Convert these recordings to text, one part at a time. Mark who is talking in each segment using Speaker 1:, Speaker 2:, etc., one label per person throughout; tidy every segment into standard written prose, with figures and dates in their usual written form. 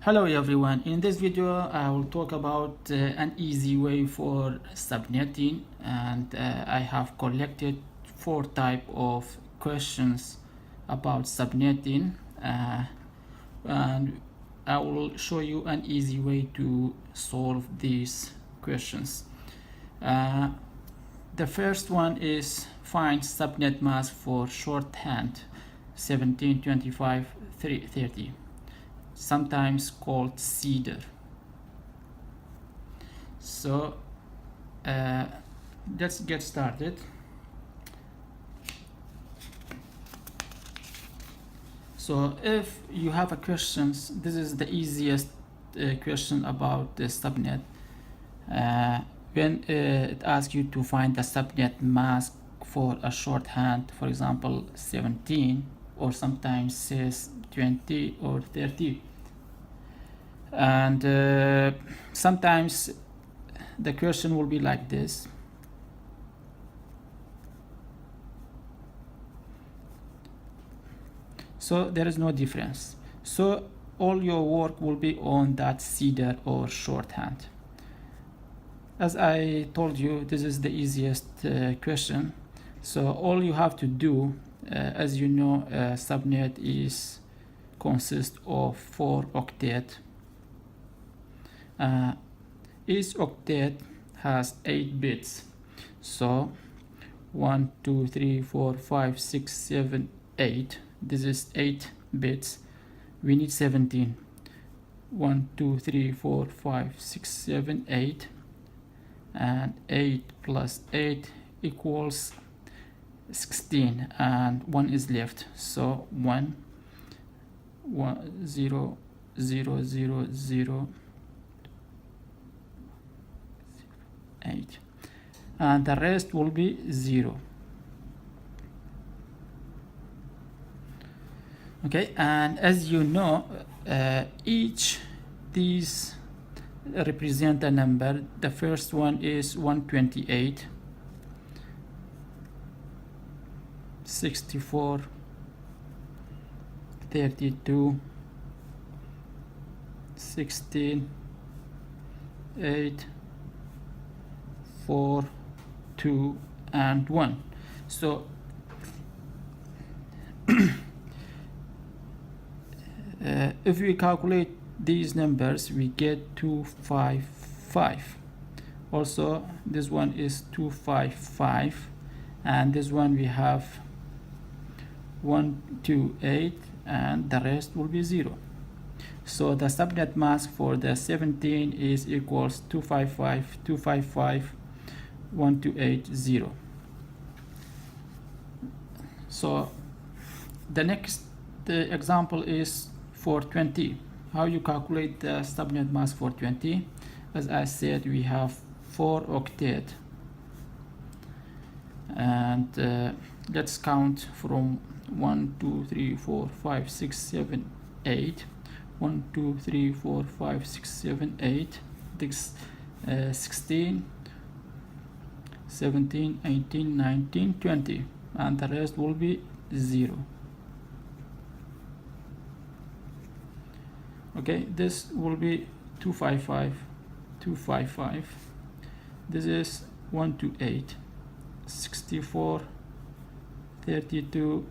Speaker 1: Hello everyone, in this video I will talk about an easy way for subnetting, and I have collected 4 types of questions about subnetting, and I will show you an easy way to solve these questions. The first one is find subnet mask for shorthand 17, 25, 30, sometimes called CEDAR. So let's get started. So if you have a question, this is the easiest question about the subnet. When it asks you to find the subnet mask for a shorthand, for example 17, or sometimes says 20 or 30, and sometimes the question will be like this. So there is no difference, so all your work will be on that CEDAR or shorthand. As I told you, this is the easiest question. So all you have to do, as you know, subnet consists of 4 octets. Each octet has 8 bits. So 1, 2, 3, 4, 5, 6, 7, 8. This is 8 bits. We need 17. 1, 2, 3, 4, 5, 6, 7, 8. And 8 plus 8 equals 16, and 1 is left. So 1, 1, 0, 0, 0, 0, 8, and the rest will be 0. Okay, and as you know, each these represent a number. The first one is 128, 64, 32, 16, 8, 4, 2, and 1. So if we calculate these numbers, we get 255. Also, this one is 255, and this one we have 128, and the rest will be 0. So the subnet mask for the 17 is equals 255, 255, 128, 0. So the next example is for 20. How you calculate the subnet mask for 20? As I said, we have 4 octets, and let's count from 1, 2, 3, 4, 5, 6, 7, 8. 1, 2, 3, 4, 5, 6, 7, 8. This 16, 17, 18, 19, 20, and the rest will be 0. Okay, this will be 255, 255. This is 128, 64, 32,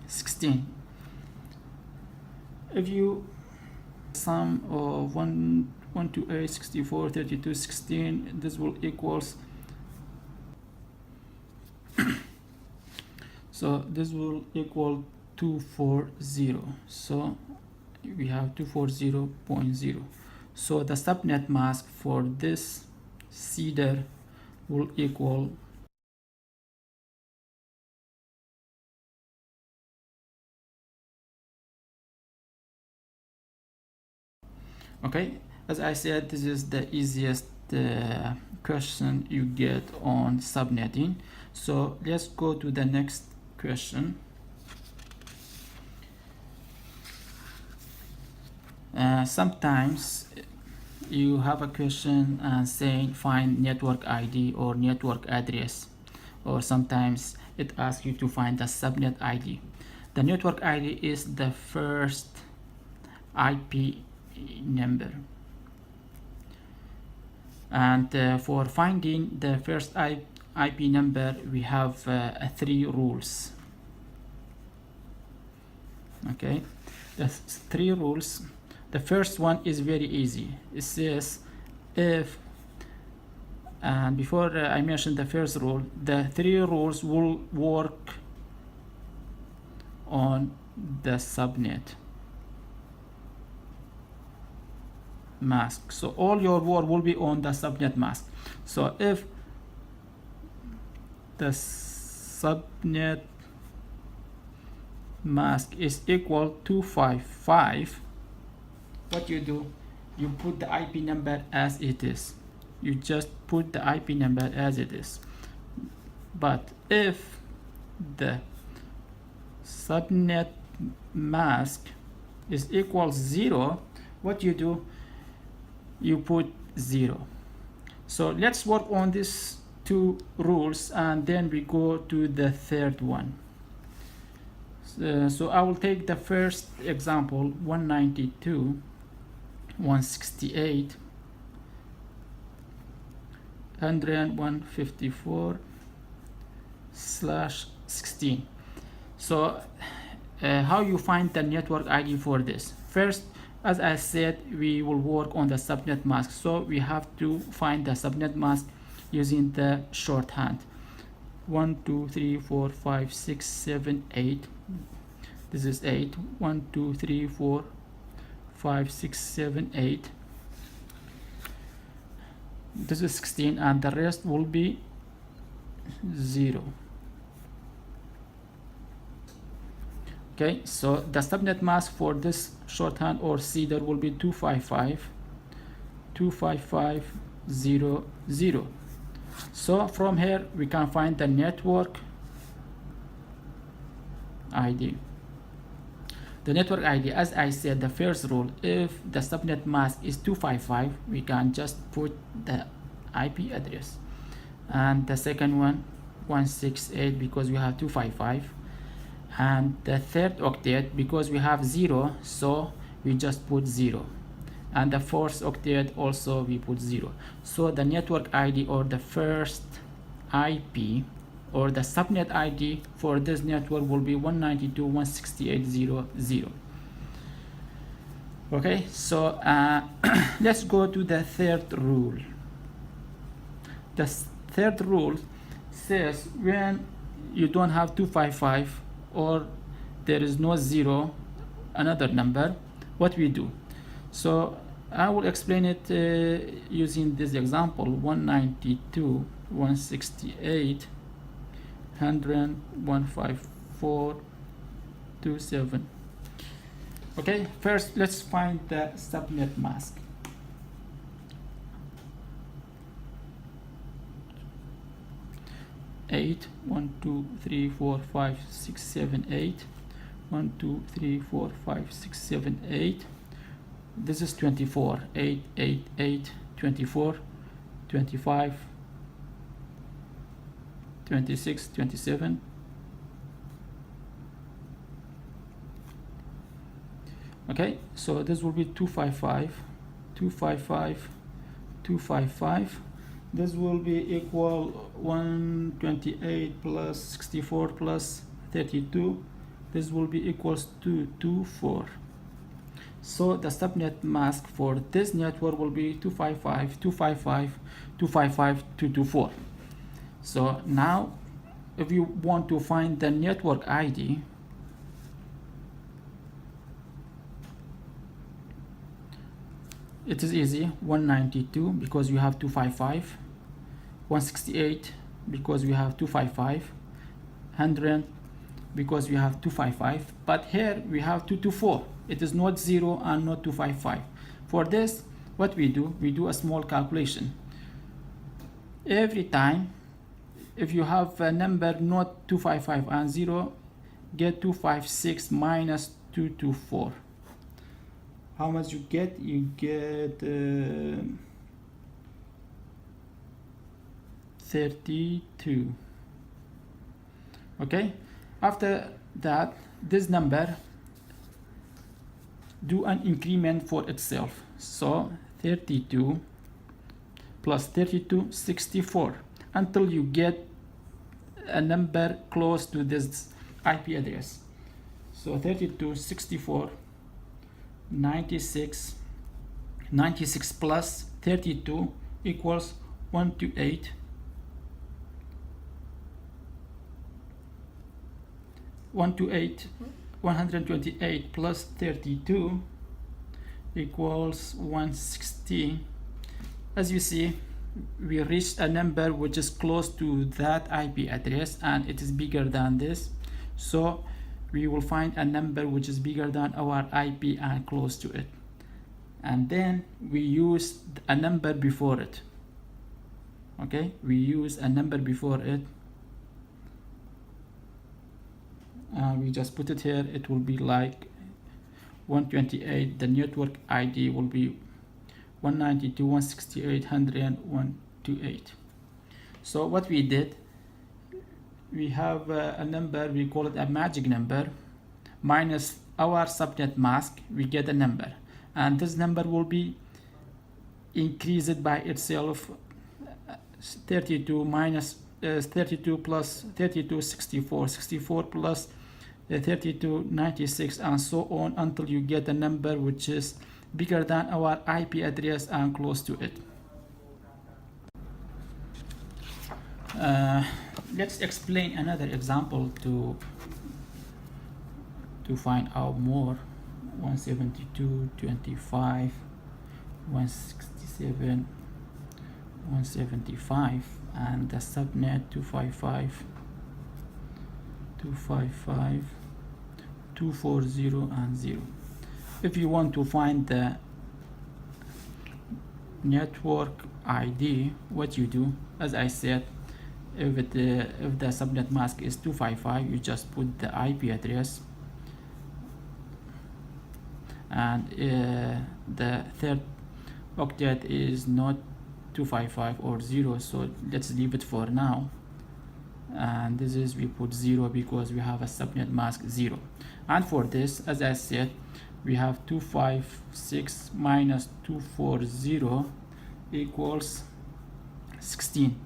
Speaker 1: 16. If you sum of 128, 64, 32, 16, this will equals so this will equal 240. So we have 240.0. So the subnet mask for this CEDAR will equal okay. As I said, this is the easiest question you get on subnetting. So let's go to the next question. Sometimes you have a question saying find network ID or network address, or sometimes it asks you to find the subnet ID. The network ID is the first IP number. And for finding the first IP number, we have 3 rules. Okay, the 3 rules. The first one is very easy. It says if, and before I mentioned the first rule, the 3 rules will work on the subnet mask. So all your work will be on the subnet mask. So if the subnet mask is equal to 255, what you do, you put the IP number as it is. You just put the IP number as it is. But if the subnet mask is equal 0, what you do, you put 0. So let's work on these 2 rules and then we go to the third one. So I will take the first example, 192.168.154/16. So how you find the network ID for this? First, as I said, we will work on the subnet mask. So we have to find the subnet mask using the shorthand. 1 2 3 4 5 6 7 8. This is 8. 1 2 3 4 5 6 7 8. This is 16, and the rest will be 0. Okay, so the subnet mask for this shorthand or CEDAR will be 255.255.0.0. So from here we can find the network ID. The network ID, as I said, the first rule, if the subnet mask is 255, we can just put the IP address. And the second one, 168, because we have 255. And the third octet, because we have 0, so we just put 0. And the fourth octet also we put 0. So the network ID, or the first IP, or the subnet ID for this network, will be 192.168.0.0. Okay, so let's go to the third rule. The third rule says when you don't have 255 or there is no 0, another number, what we do. So I will explain it using this example, 192.168.154.27. Okay, first let's find the subnet mask. Eight, 1 2 3 4 5 6 7 8. 1 2 3 4 5 6 7 8. This is 24. 8 8 8 24 25 26 27. Okay, so this will be 255 255 255. This will be equal 128 plus 64 plus 32. This will be equals to 24. So the subnet mask for this network will be 255 255 255 224. So now if you want to find the network ID, it is easy. 192 because you have 255, 168 because we have 255, 100 because we have 255, but here we have 224. It is not 0 and not 255. For this, what we do a small calculation. Every time if you have a number not 255 and 0, get 256 minus 224. How much you get? You get 32. Okay, after that, this number do an increment for itself. So 32 plus 32, 64, until you get a number close to this IP address. So 32, 64, 96, 96 plus 32 equals 128. 128 plus 32 equals 116. As you see, we reached a number which is close to that IP address and it is bigger than this. So we will find a number which is bigger than our IP and close to it. And then we use a number before it. Okay, we use a number before it. We just put it here. It will be like 128. The network ID will be 192, 168, 100, 128. So what we did, we have a number, we call it a magic number, minus our subnet mask, we get a number. And this number will be increased by itself. 32 minus 32 plus 32, 64, 64 plus 32, 96, and so on until you get a number which is bigger than our IP address and close to it. Let's explain another example to find out more. 172, 25, 167, 175, and the subnet 255, 255, 240, and 0. If you want to find the network ID, what you do, as I said, if the subnet mask is 255, you just put the IP address, and the third octet is not 255 or 0, so let's leave it for now. And this is, we put 0 because we have a subnet mask 0. And for this, as I said, we have 256 minus 240 equals 16.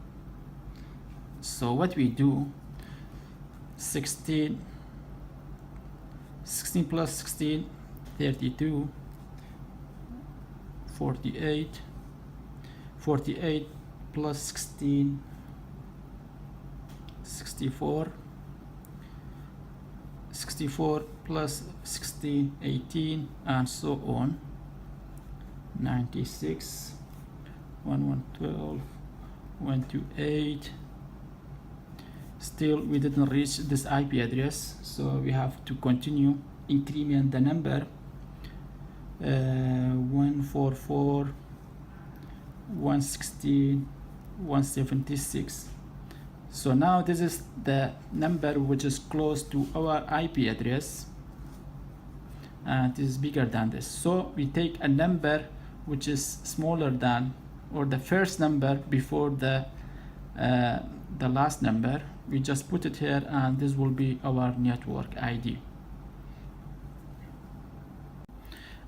Speaker 1: So what we do, 16 plus 16, 32, 48, 48 plus 16, 64, 64 plus 16, 18, and so on. 96, 1112, 128. Still we didn't reach this IP address, so we have to continue increment the number. 144, 116, 176. So now this is the number which is close to our IP address, and this is bigger than this. So we take a number which is smaller than, or the first number before the last number. We just put it here, and this will be our network ID.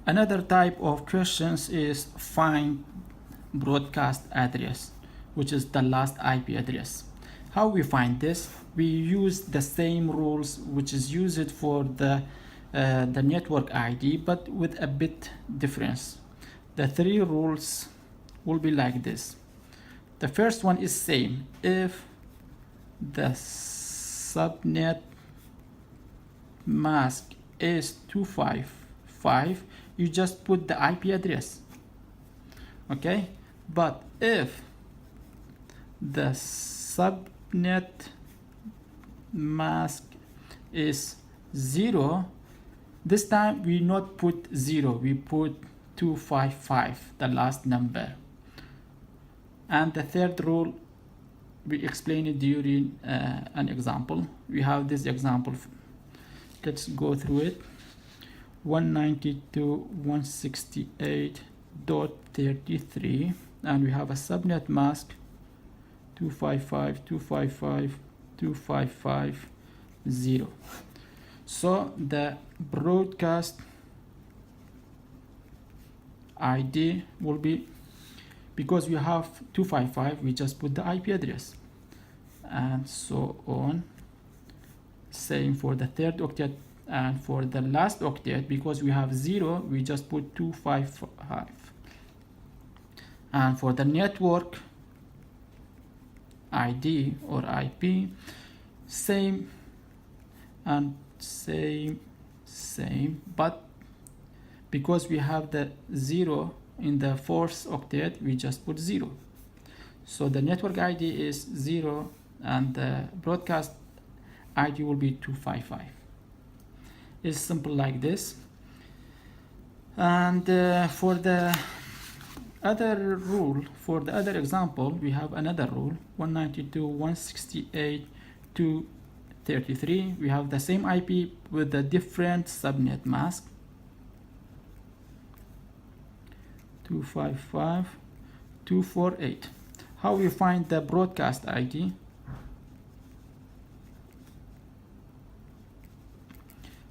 Speaker 1: Another type of questions is find broadcast address, which is the last IP address. How we find this? We use the same rules which is used for the network ID, but with a bit difference. The three rules will be like this. The first one is same. If the subnet mask is 255, you just put the IP address. Okay, but if the subnet mask is 0, this time we not put 0, we put 255, the last number. And the third rule, we explain it during an example. We have this example. Let's go through it. 192.168.33, and we have a subnet mask 255.255.255.0. So the broadcast ID will be, because we have 255, we just put the IP address, and so on. Same for the third octet, and for the last octet, because we have 0, we just put 255. And for the network ID or IP, same and same, but because we have the 0 in the fourth octet, we just put 0. So the network ID is 0 and the broadcast ID will be 255. It's simple like this. And for the other rule, for the other example, we have another rule, 192.168.233. We have the same IP with a different subnet mask, 255.248. How we find the broadcast ID?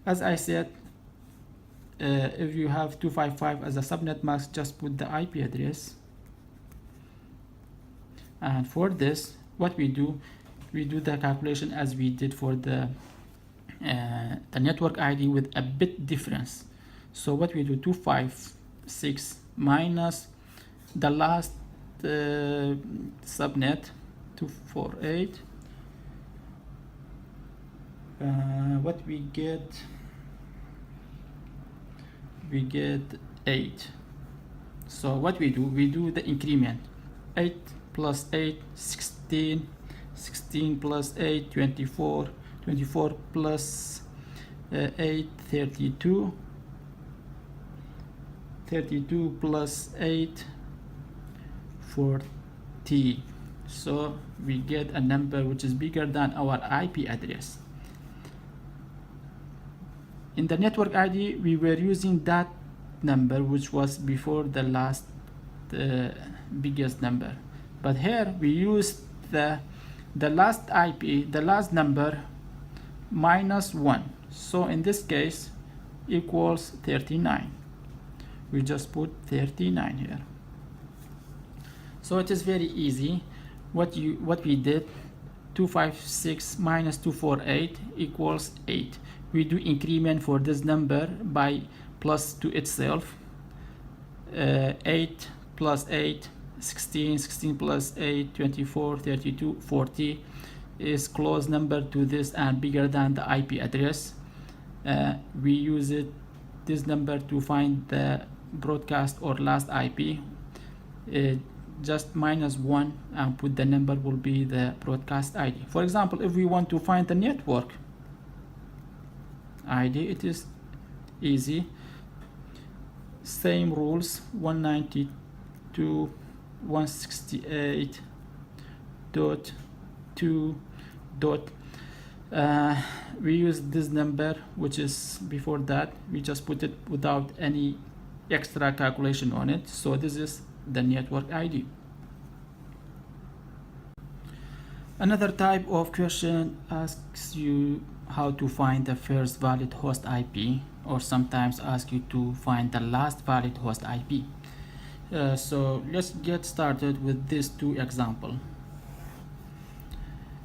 Speaker 1: As I said, if you have 255 as a subnet mask, just put the IP address. And for this, what we do the calculation as we did for the network ID with a bit difference. So what we do, 256 minus the last subnet, 248. What we get 8. So what we do the increment, 8 plus 8, 16, 16 plus 8, 24, 24 plus 8, 32, 32 plus 8, 40. So we get a number which is bigger than our IP address. In the network ID, we were using that number which was before the last biggest number, but here we used the last IP, the last number minus 1. So in this case equals 39. We just put 39 here. So it is very easy. What we did, 256 minus 248 equals 8. We do increment for this number by plus to itself. 8 plus 8, 16, 16 plus 8, 24, 32, 40 is close number to this and bigger than the IP address. We use this number to find the broadcast or last IP. Just minus 1 and put the number will be the broadcast ID. For example, if we want to find the network ID, it is easy. Same rules, 192.168.2. We use this number which is before that. We just put it without any extra calculation on it. So this is the network ID. Another type of question asks you how to find the first valid host IP, or sometimes ask you to find the last valid host IP. So let's get started with these two examples.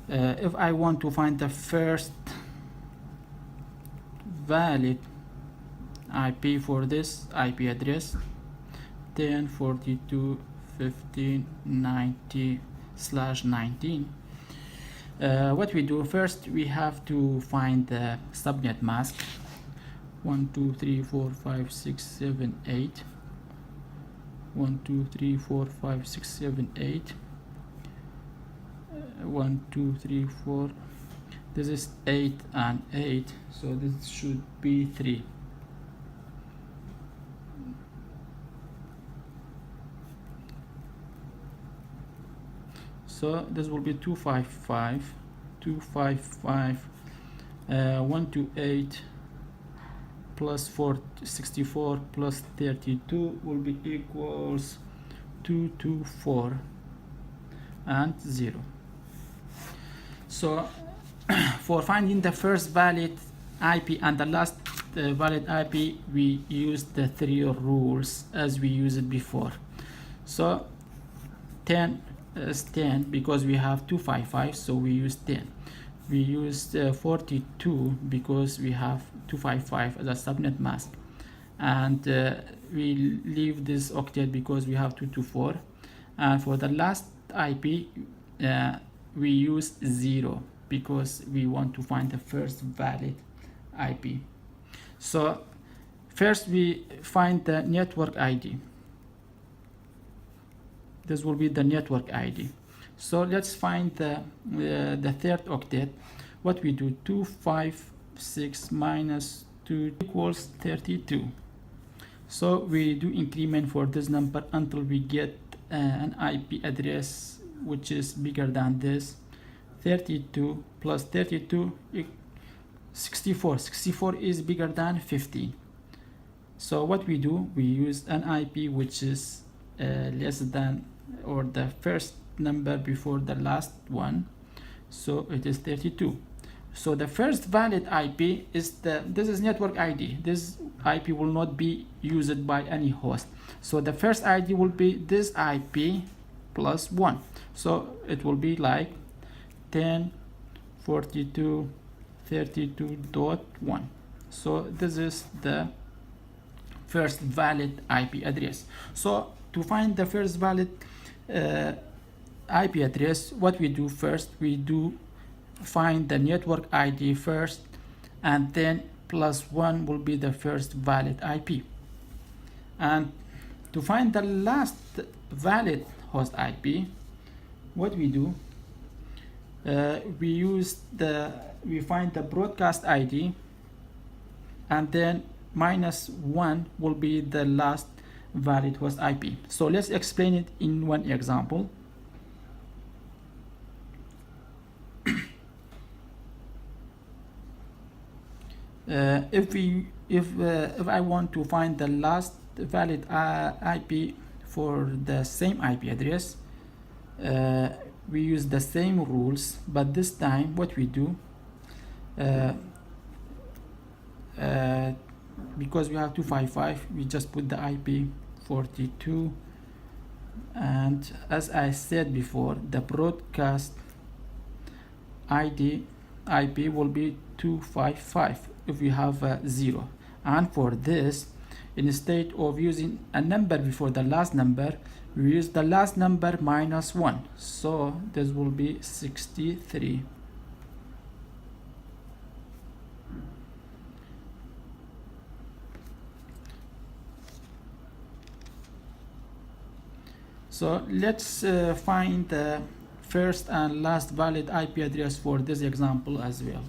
Speaker 1: If I want to find the first valid IP for this IP address, 10.42.15.90/19, what we do first, we have to find the subnet mask. 1 2 3 4 5 6 7 8. 1 2 3 4 5 6 7 8. 1 2 3 4. This is 8 and 8, so this should be 3. So this will be 255, 128 plus 64 plus 32 will be equals 224 and 0. So for finding the first valid IP and the last valid IP, we use the 3 rules as we used it before. So 10 is 10 because we have 255, so we use 10. We used 42 because we have 255 as a subnet mask, and we leave this octet because we have 224. And for the last IP, we use 0 because we want to find the first valid IP. So first we find the network ID. This will be the network ID. So let's find the third octet. What we do, 256 minus 2 equals 32. So we do increment for this number until we get an IP address which is bigger than this. 32 plus 32 64. 64 is bigger than 15. So what we do, we use an IP which is less than, or the first number before the last one, so it is 32. So the first valid IP is this is network ID. This IP will not be used by any host. So the first ID will be this IP plus 1. So it will be like 10.42.32.1. So this is the first valid IP address. So to find the first valid IP address, what we do first, we do find the network ID first, and then plus 1 will be the first valid IP. And to find the last valid host IP, what we do, we find the broadcast ID, and then minus 1 will be the last valid host IP. So let's explain it in one example. If I want to find the last valid IP for the same IP address, we use the same rules, but this time what we do, because we have 255, we just put the IP 42, and as I said before, the broadcast IP will be 255 if we have 0. And for this, instead of using a number before the last number, we use the last number minus 1. So this will be 63. So let's find the first and last valid IP address for this example as well.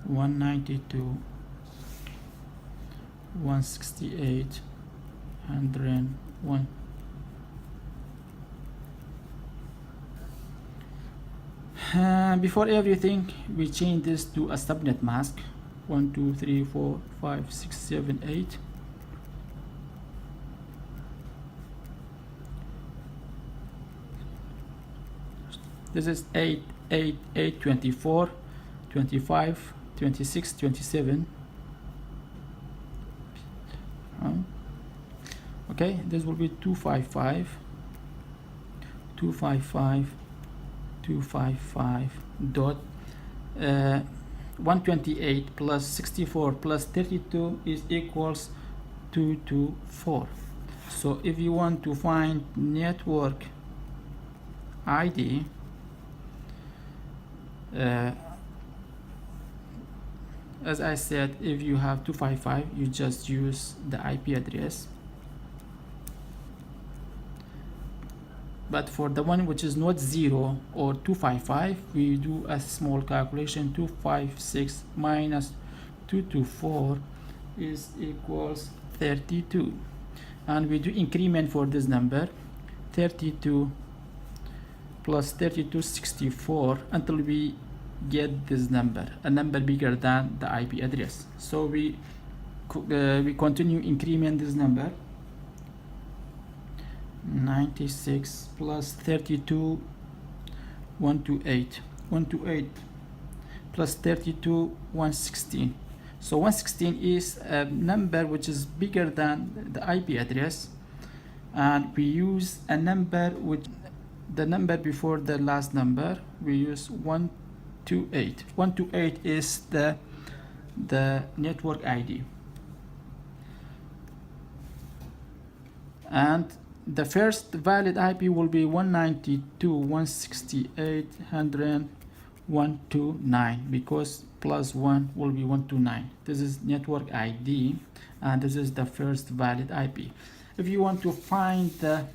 Speaker 1: One 168 101. Before everything, we change this to a subnet mask. 1 2 3 4 5 6 7 8. This is 8 8 8 24 25 26 27. Okay, this will be 255 255 255 dot 128 plus 64 plus 32 is equals 224. So if you want to find network ID, as I said, if you have 255, you just use the IP address. But for the one which is not 0 or 255, we do a small calculation. 256 minus 224 is equals 32. And we do increment for this number. 32 plus 32, 64, until we get this number, a number bigger than the IP address. So we continue increment this number. 96 plus 32 128 128 plus 32 116. So 116 is a number which is bigger than the IP address, and we use a number with the number before the last number. We use 128. 128 is the network ID, and the first valid IP will be 192.168.129 because plus 1 will be 129. This is network ID, and this is the first valid IP. If you want to find the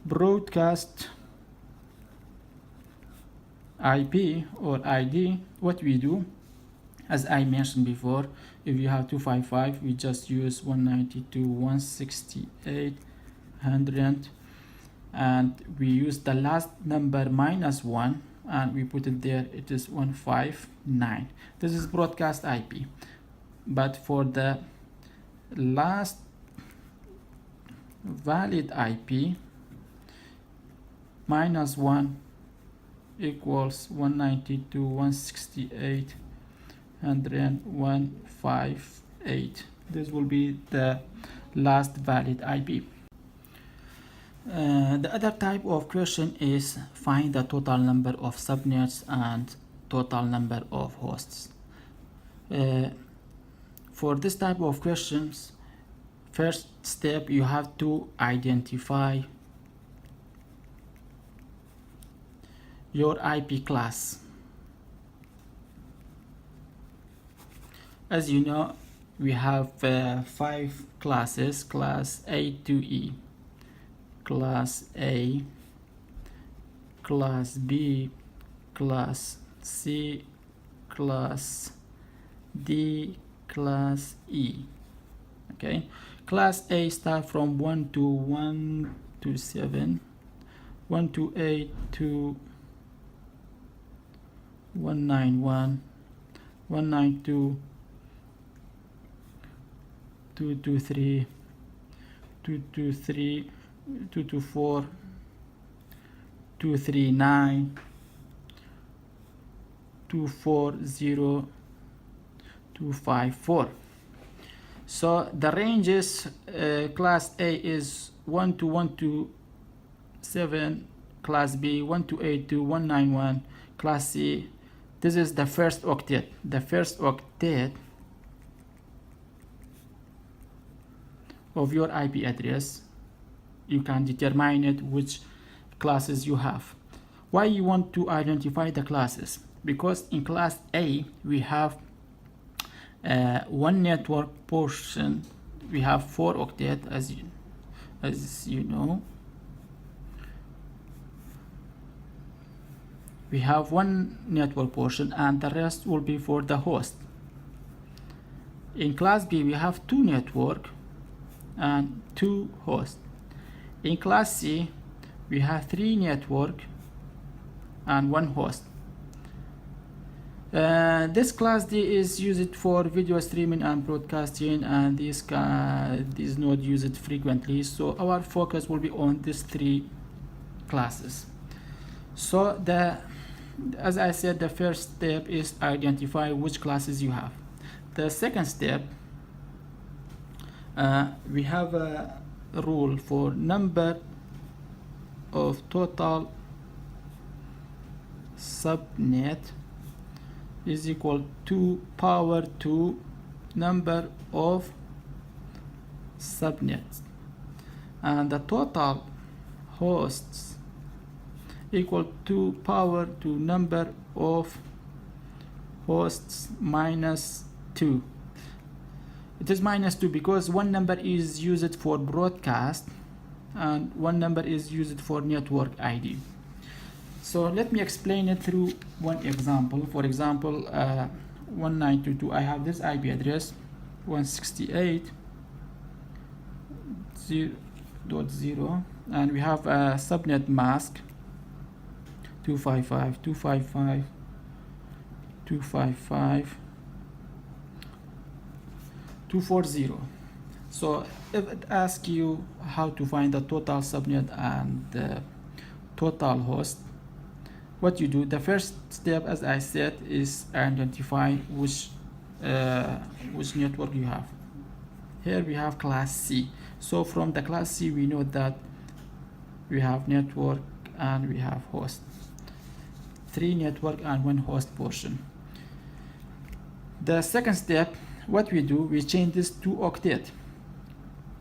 Speaker 1: broadcast IP or ID, what we do, as I mentioned before, if you have 255, we just use 192.168.100, and we use the last number minus 1 and we put it there. It is 159. This is broadcast IP. But for the last valid IP, minus 1 equals 192.168.158. This will be the last valid IP. The other type of question is find the total number of subnets and total number of hosts. For this type of questions, first step, you have to identify your IP class. As you know, we have 5 classes: class A to E, class A, class B, class C, class D, class E. Okay, class A start from 1 to 1 to 7, 1 to 8 to 191, 192, 223, 223, 224, 239, 240, 254. So the ranges, class A is 1 to 1 to 7, class B 1 to 8 to 191, class C. This is the first octet. The first octet of your IP address, you can determine it which classes you have. Why you want to identify the classes? Because in class A we have one network portion. We have 4 octet, as you know. We have one network portion and the rest will be for the host. In class B we have 2 network and 2 hosts. In class C we have 3 network and 1 host. This class D is used for video streaming and broadcasting, and these nodes use it frequently, so our focus will be on these 3 classes. So as I said, the first step is identify which classes you have. The second step, we have a rule for number of total subnet is equal to power 2 number of subnets, and the total hosts equal to power to number of hosts minus 2. It is minus 2 because one number is used for broadcast and one number is used for network ID. So let me explain it through one example. For example, 1922, I have this IP address 168.0.0, and we have a subnet mask 255, 255, 255, 240. So if it asks you how to find the total subnet and the total host, what you do, the first step, as I said, is identify which network you have. Here we have class C. So from the class C, we know that we have network and we have host. 3 network and 1 host portion. The second step, what we do, we change this to octet.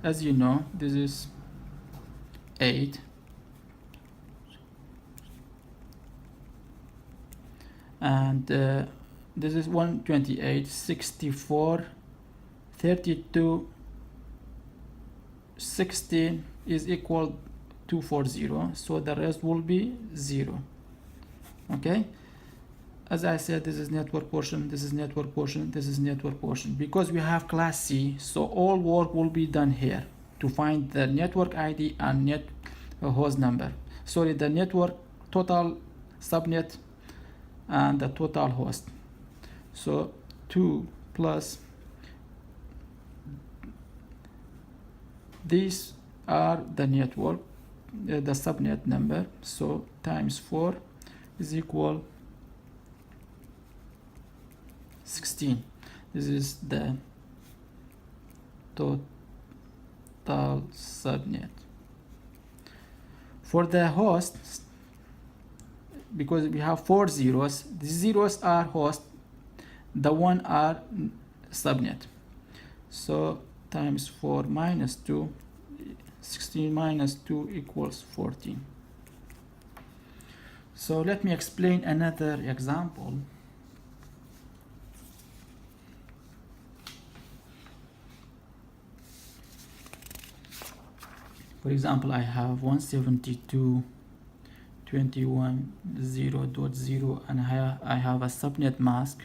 Speaker 1: As you know, this is 8. And this is 128, 64, 32, 16 is equal to 40, so the rest will be 0. Okay, as I said, this is network portion, this is network portion, this is network portion. Because we have class C, so all work will be done here to find the network ID and host number. Sorry, the network total subnet and the total host. So 2 plus these are the network, the subnet number, so times 4 is equal 16. This is the total subnet. For the host, because we have 4 zeros, the zeros are host, the 1 are subnet. So times 4 minus 2, 16 minus 2 equals 14. So let me explain another example. For example, I have 172.21.0.0 and I have a subnet mask.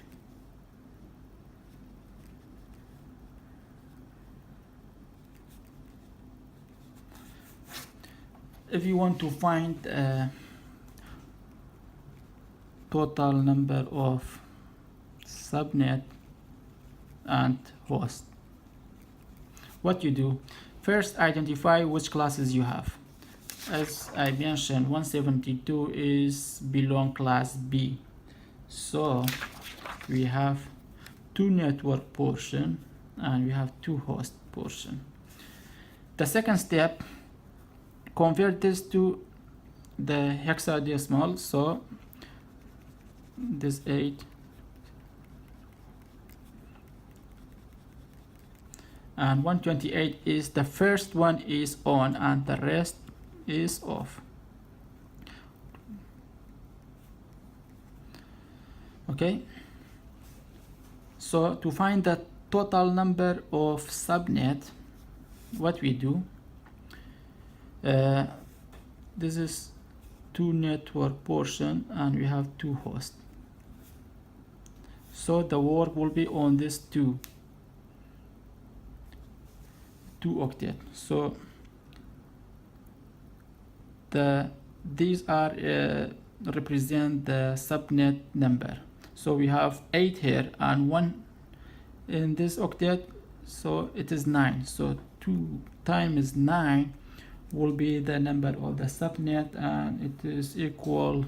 Speaker 1: If you want to find total number of subnet and host, what you do, first identify which classes you have. As I mentioned, 172 is belong class B, so we have 2 network portion and we have 2 host portion. The second step, convert this to the hexadecimal, so this 8 and 128 is the first one is on and the rest is off. Okay, so to find the total number of subnet, what we do, this is 2 network portion and we have 2 hosts, so the work will be on this 2 octet. So these are represent the subnet number. So we have 8 here and 1 in this octet, so it is 9. So 2 times 9 will be the number of the subnet, and it is equal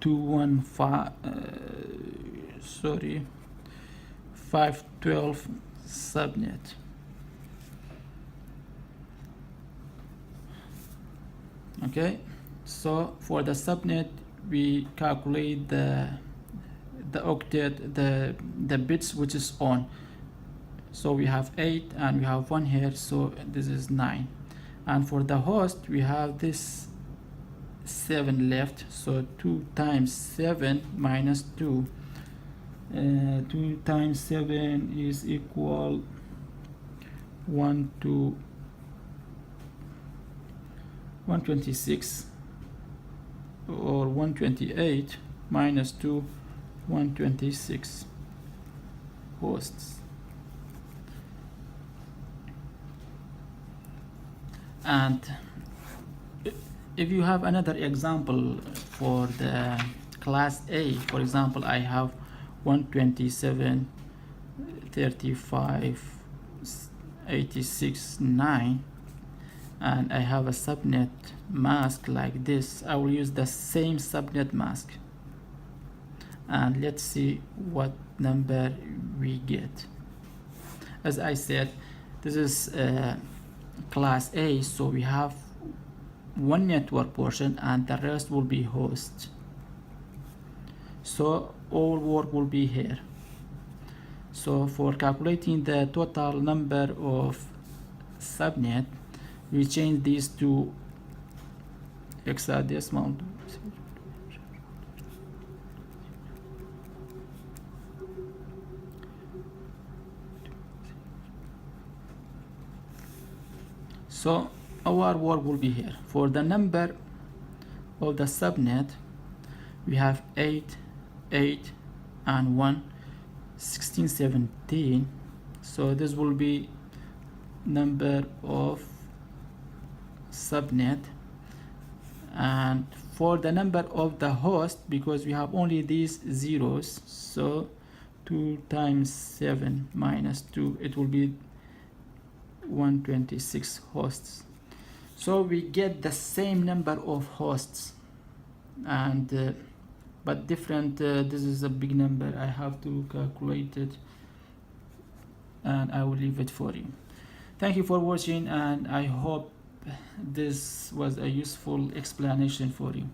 Speaker 1: to 512 subnet. Okay, so for the subnet we calculate the octet, the bits which is on. So we have 8 and we have 1 here, so this is 9. And for the host we have this 7 left, so 2 times 7 minus 2, 2 times 7 is equal 126, or 128 minus 2, 126 hosts. And if you have another example for the class A, for example, I have 127, 35, 86.9 and I have a subnet mask like this, I will use the same subnet mask and let's see what number we get. As I said, this is class A, so we have one network portion and the rest will be host, so all work will be here. So for calculating the total number of subnet, we change these to hexadecimal. So our work will be here. For the number of the subnet, we have 8, 8 and 1, 16, 17. So this will be number of subnet. And for the number of the host, because we have only these zeros, so 2 times 7 minus 2, it will be 126 hosts. So we get the same number of hosts, and but different. This is a big number, I have to calculate it, and I will leave it for you. Thank you for watching, and I hope this was a useful explanation for you.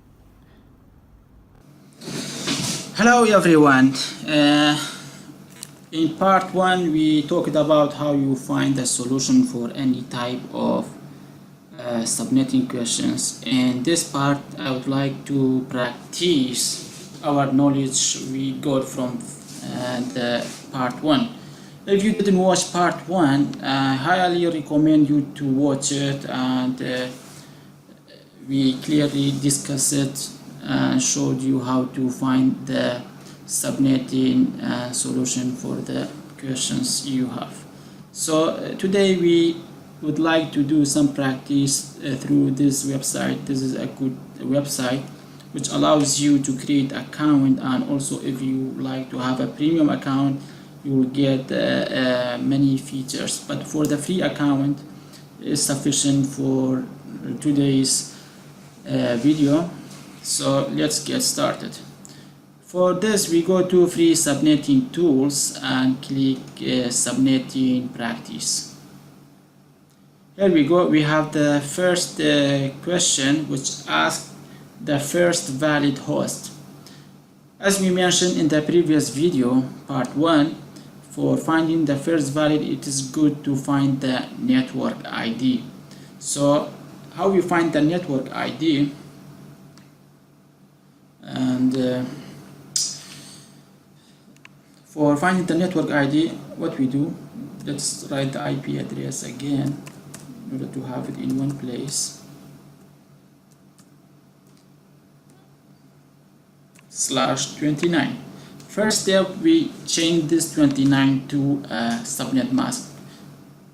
Speaker 1: Hello everyone. In part 1 we talked about how you find a solution for any type of subnetting questions. In this part I would like to practice our knowledge we got from the part 1. If you didn't watch part 1, I highly recommend you to watch it, and we clearly discussed it and showed you how to find the subnetting solution for the questions you have. So today we would like to do some practice through this website. This is a good website which allows you to create an account, and also if you like to have a premium account, you will get many features. But for the free account is sufficient for today's video. So let's get started. For this we go to free subnetting tools and click subnetting practice. Here we go. We have the first question, which asks the first valid host. As we mentioned in the previous video, part 1, for finding the first valid, it is good to find the network ID. So how we find the network ID? And for finding the network ID, what we do, let's write the IP address again in order to have it in one place. /29. First step, we change this 29 to a subnet mask.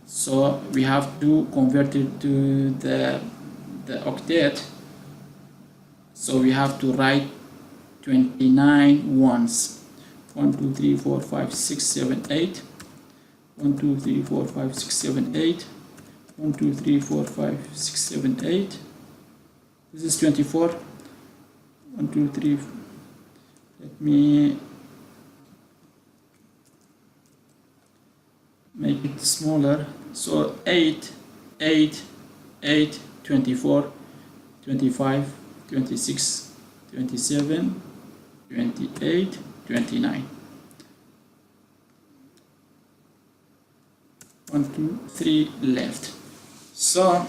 Speaker 1: So we have to convert it to the octet. So we have to write 29 once. 1, 2, 3, 4, 5, 6, 7, 8. 1, 2, 3, 4, 5, 6, 7, 8. 1, 2, 3, 4, 5, 6, 7, 8. This is 24. 1, 2, 3. Let me make it smaller. So 8, 8, 8, 24, 25, 26, 27, 28, 29. 1, 2, 3 left. So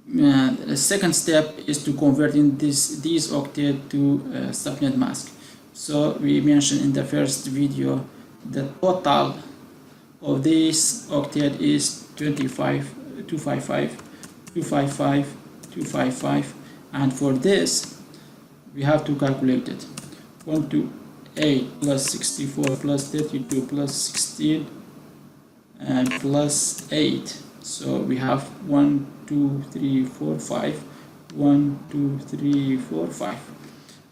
Speaker 1: the second step is to convert in these octet to subnet mask. So we mentioned in the first video the total of this octet is 25, 255, 255, 255, and for this we have to calculate it. 1 to 8 plus 64 plus 32 plus 16 and plus 8. So we have 1, 2, 3, 4, 5. 1, 2, 3, 4, 5.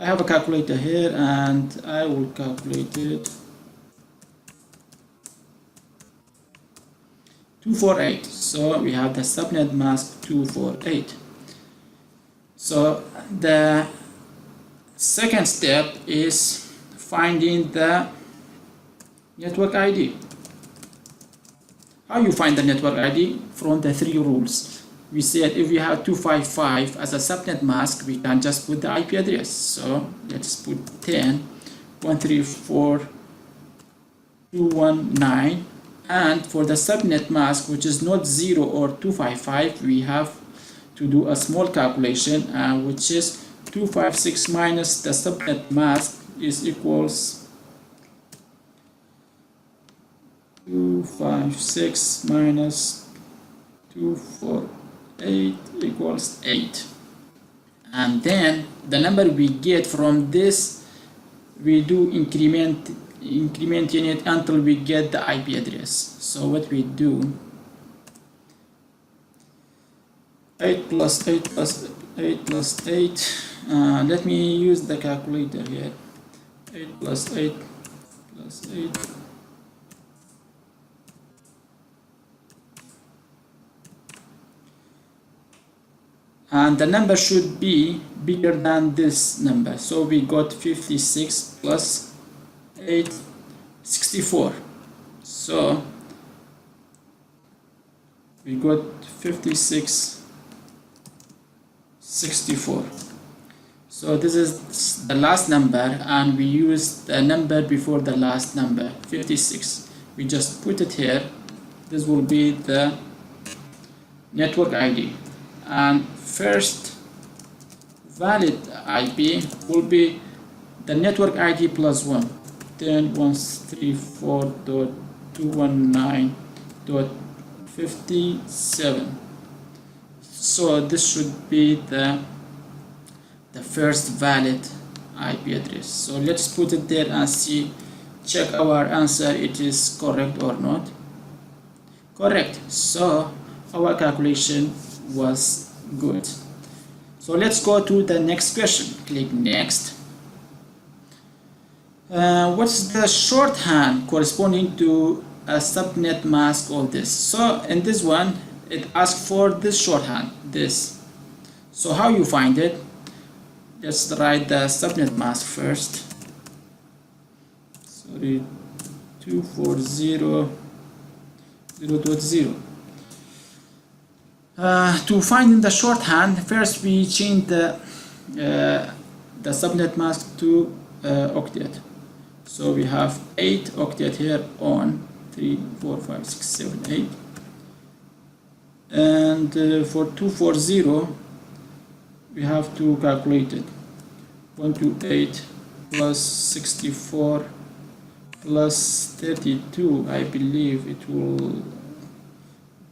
Speaker 1: I have a calculator here and I will calculate it. 248. So we have the subnet mask 248. So the second step is finding the network ID. How you find the network ID? From the three rules. We said if we have 255 as a subnet mask, we can just put the IP address. So let's put 10.134.219, and for the subnet mask, which is not 0 or 255, we have to do a small calculation, which is 256 minus the subnet mask is equals 256 minus 248 equals 8. And then the number we get from this, we do incrementing it until we get the IP address. So what we do, 8 plus 8 plus 8 plus 8, let me use the calculator here. 8 plus 8 plus 8, and the number should be bigger than this number. So we got 56 plus 8, 64. So we got 56, 64. So this is the last number, and we use the number before the last number, 56. We just put it here. This will be the network ID. And first valid IP will be the network ID plus 1, 10.134.219.57. So this should be the first valid IP address. So let's put it there and see, check our answer, it is correct or not. Correct. So our calculation was good. So let's go to the next question. Click next. What's the shorthand corresponding to a subnet mask of this? So in this one, it asks for this shorthand, this. So how you find it? Let's write the subnet mask first. Sorry, 240.0.0. To find the shorthand, first we change the subnet mask to octet. So we have 8 octet here on 3, 4, 5, 6, 7, 8. And for 240, we have to calculate it. 128 plus 64 plus 32. I believe it will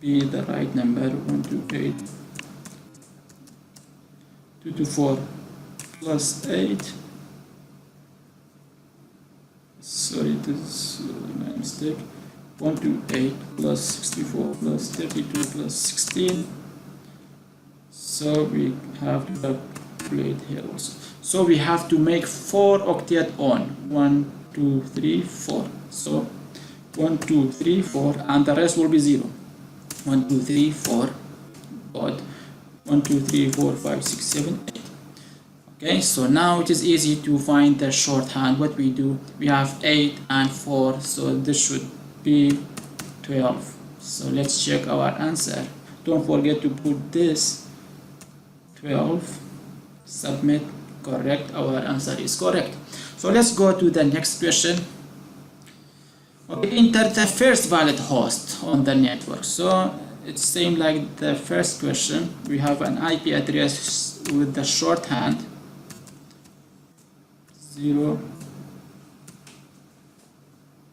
Speaker 1: be the right number. 128, 224 plus 8. Sorry, this is my mistake. 128 plus 64 plus 32 plus 16. So we have to calculate here also. So we have to make 4 octet on 1, 2, 3, 4. So 1, 2, 3, 4, and the rest will be 0. 1, 2, 3, 4, dot 1, 2, 3, 4, 5, 6, 7, 8. Okay, so now it is easy to find the shorthand. What we do, we have 8 and 4, so this should be 12. So let's check our answer. Don't forget to put this 12. Submit. Correct. Our answer is correct. So let's go to the next question. Okay, enter the first valid host on the network. So it's same like the first question. We have an IP address with the shorthand 0.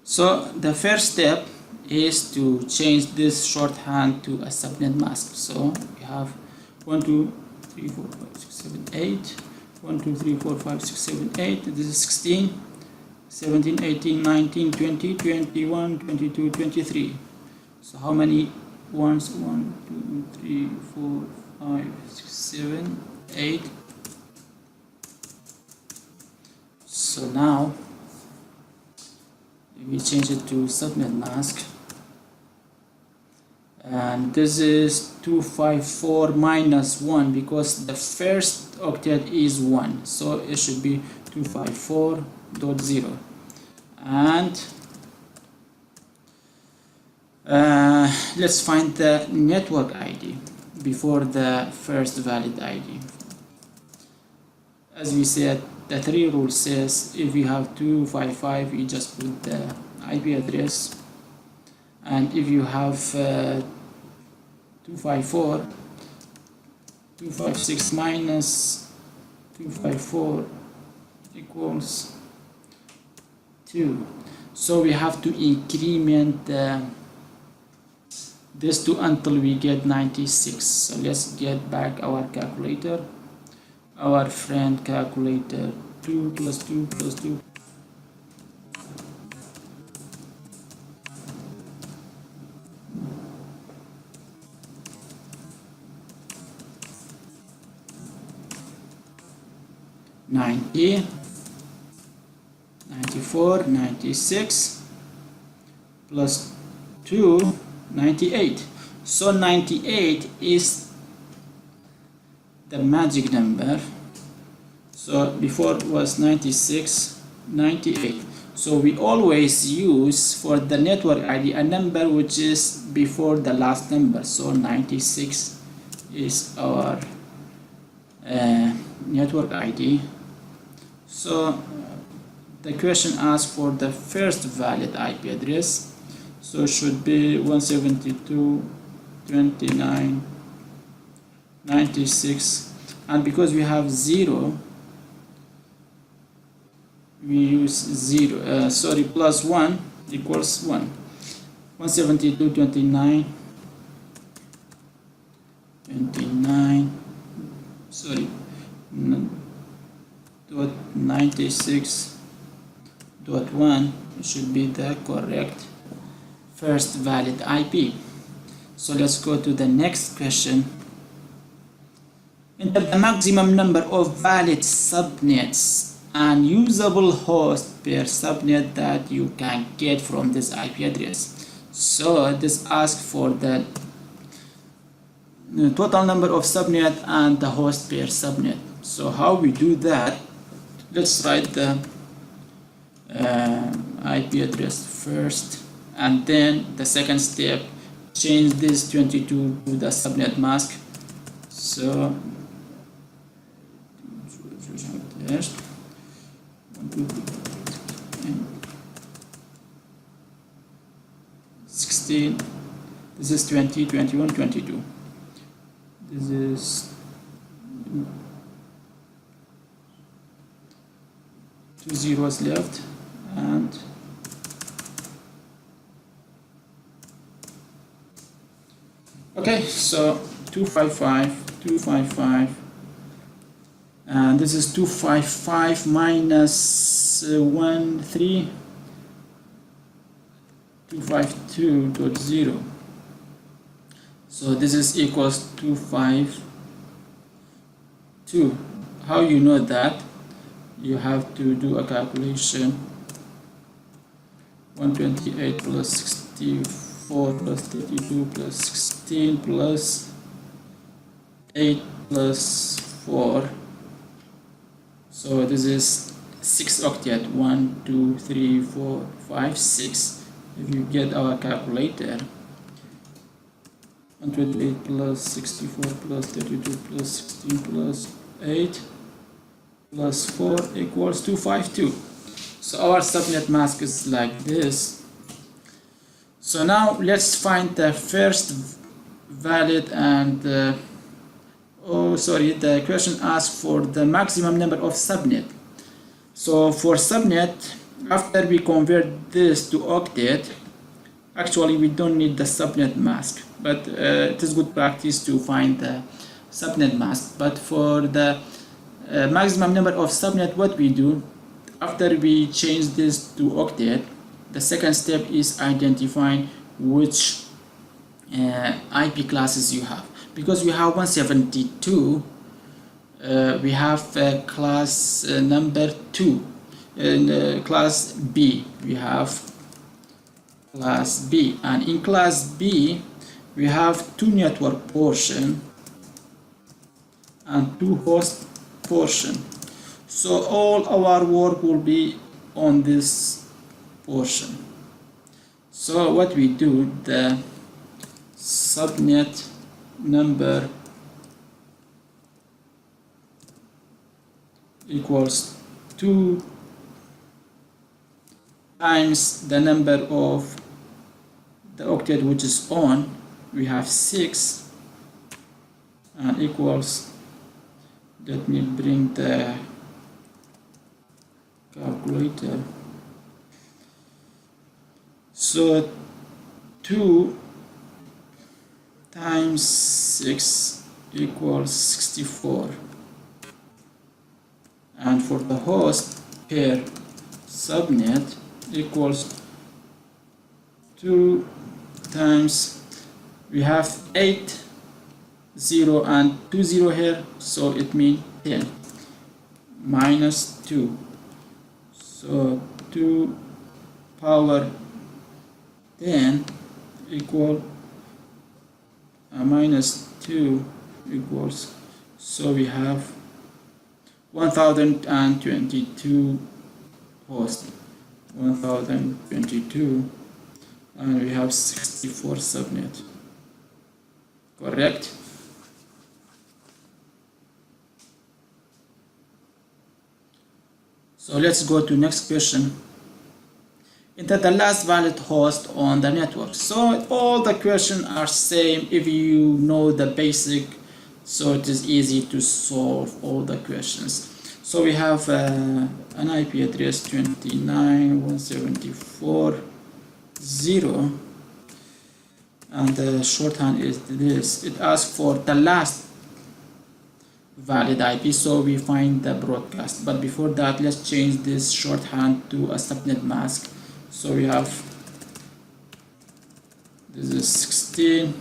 Speaker 1: So the first step is to change this shorthand to a subnet mask. So we have 1, 2, 3, 4, 5, 6, 7, 8. 1, 2, 3, 4, 5, 6, 7, 8. This is 16, 17, 18, 19, 20, 21, 22, 23. So how many ones? 1, 2, 3, 4, 5, 6, 7, 8. So now we change it to subnet mask. and this is 254 minus 1 because the first octet is 1, so it should be 254.0. And let's find the network ID before the first valid ID. As we said, the 3 rule says if you have 255, you just put the IP address, and if you have 254, 256 minus 254 equals 2. So we have to increment this to until we get 96. So let's get back our calculator, our friend calculator. 2 plus 2 plus 2. $90, $94, $96 plus 2, $98. So 98 is the magic number. So before it was 96, 98. So we always use for the network ID a number which is before the last number. So 96 is our network ID. So the question asks for the first valid IP address. So it should be 172.29.96, and because we have 0, we use 0. Plus 1 equals 1. 172.29. Dot 96.1 should be the correct first valid IP. So let's go to the next question. Enter the maximum number of valid subnets and usable hosts per subnet that you can get from this IP address. So this asks for the total number of subnet and the host per subnet. So how we do that? Let's write the IP address first, and then the second step, change this 22 to the subnet mask. So 16, this is 20, 21, 22. This is 2 zeros left, and okay, so 255, and this is 255 minus 13, 252.0. So this is equals 252. How you know that? You have to do a calculation. 128 plus 64 plus 32 plus 16 plus 8 plus 4. So this is 6 octet. 1, 2, 3, 4, 5, 6. If you get our calculator, 128 plus 64 plus 32 plus 16 plus 8 plus 4 equals 252. So our subnet mask is like this. So now let's find the first valid and the question asks for the maximum number of subnet. So for subnet, after we convert this to octet, actually we don't need the subnet mask, but it is good practice to find the subnet mask. But for the maximum number of subnet, what we do, after we change this to octet, the second step is identifying which IP classes you have. Because we have 172, we have class number 2. In class B, we have class B, and in class B we have two network portion and two host portion. So all our work will be on this portion. So what we do, the subnet number equals 2 times the number of the octet which is on, we have 6, and equals, let me bring the calculator. So 2 times 6 equals 64, and for the host per subnet equals 2 times, we have 8 0 and 2 0 here, so it means 10 minus 2, so 2 power 10 equal minus 2 equals, so we have 1022 hosts, 1022, and we have 64 subnet. Correct? So let's go to next question. Enter the last valid host on the network. So all the questions are same if you know the basic, so it is easy to solve all the questions. So we have an IP address 29.174.0, and the shorthand is this. It asks for the last valid IP, so we find the broadcast. But before that, let's change this shorthand to a subnet mask. So we have, this is 16,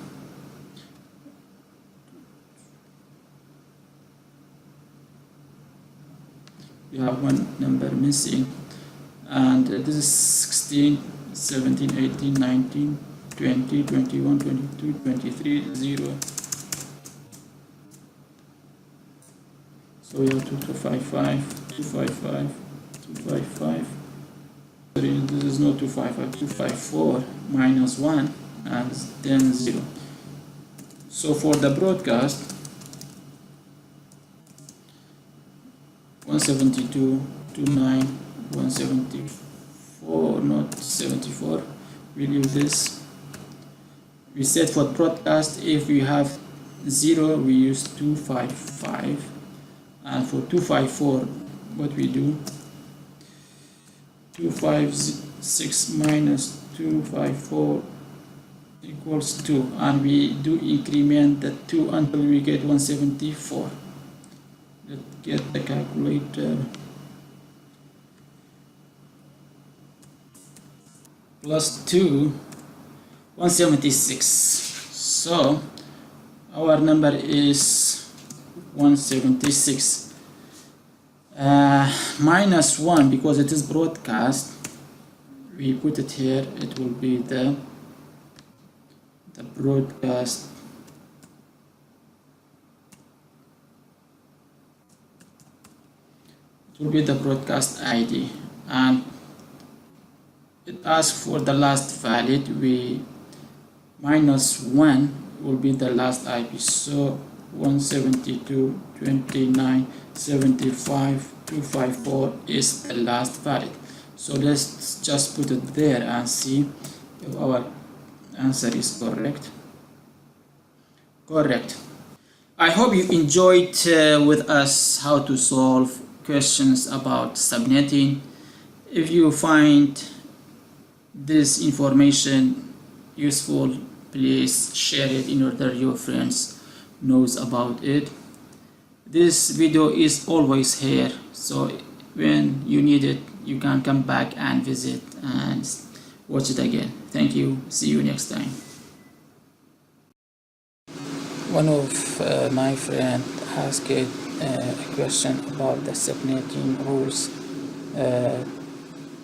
Speaker 1: we have one number missing, and this is 16, 17, 18, 19, 20, 21, 22, 23, 0. So we have 2255, 255, 255. This is not 255, 254 minus 1, and then 0. So for the broadcast, 172.29, 174, not 74. We'll use this. We said for broadcast, if we have 0, we use 255, and for 254, what we do, 256 minus 254 equals 2, and we do increment the 2 until we get 174. Let's get the calculator. Plus 2, 176. So our number is 176. Minus 1, because it is broadcast, we put it here, it will be the broadcast. It will be the broadcast ID, and it asks for the last valid. We minus 1 will be the last IP, so 172.29.75.254 is the last valid. So let's just put it there and see if our answer is correct. Correct. I hope you enjoyed with us how to solve questions about subnetting. If you find this information useful, please share it in order your friends knows about it. This video is always here, so when you need it, you can come back and visit and watch it again. Thank you. See you next time. One of my friend asked a question about the subnetting rules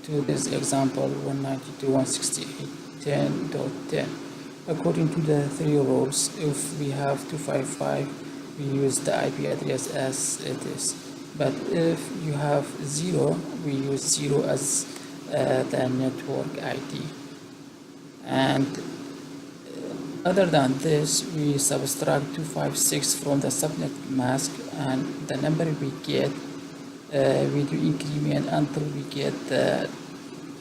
Speaker 1: to this example 192.168.10.10. according to the three rules. If we have 255, we use the IP address as it is. But if you have 0, we use 0 as the network ID. And other than this, we subtract 256 from the subnet mask, and the number we get, we do increment until we get a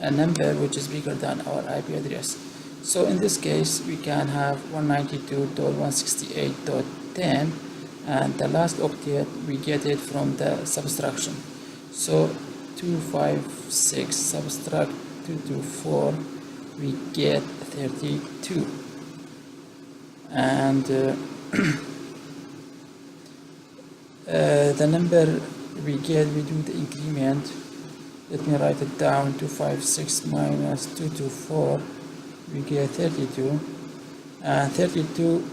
Speaker 1: number which is bigger than our IP address. So in this case, we can have 192.168.10, and the last octet we get it from the subtraction. So 256 subtract 224, we get 32. And the number we get, we do the increment. Let me write it down. 256 minus 224, we get 32, and 32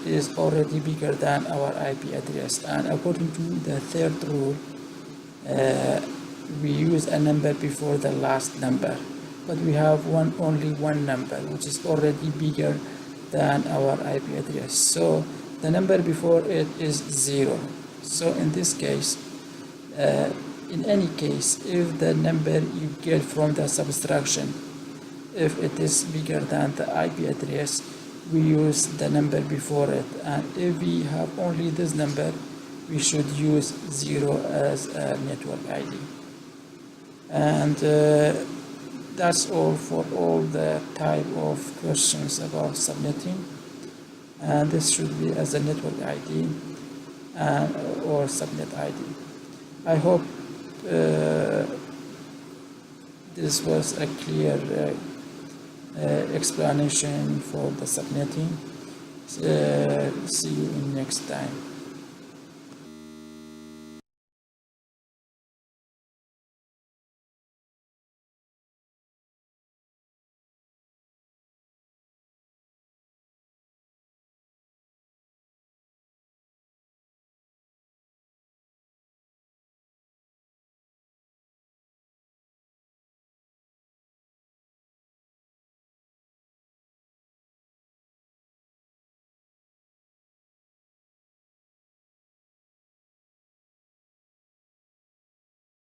Speaker 1: is already bigger than our IP address. And according to the third rule, we use a number before the last number, but we have only one number which is already bigger than our IP address, so the number before it is 0. So in this case, in any case, if the number you get from the subtraction, if it is bigger than the IP address, we use the number before it, and if we have only this number, we should use 0 as a network ID. And that's all for all the type of questions about subnetting, and this should be as a network ID or subnet ID. I hope this was a clear explanation for the subnetting. See you in next time.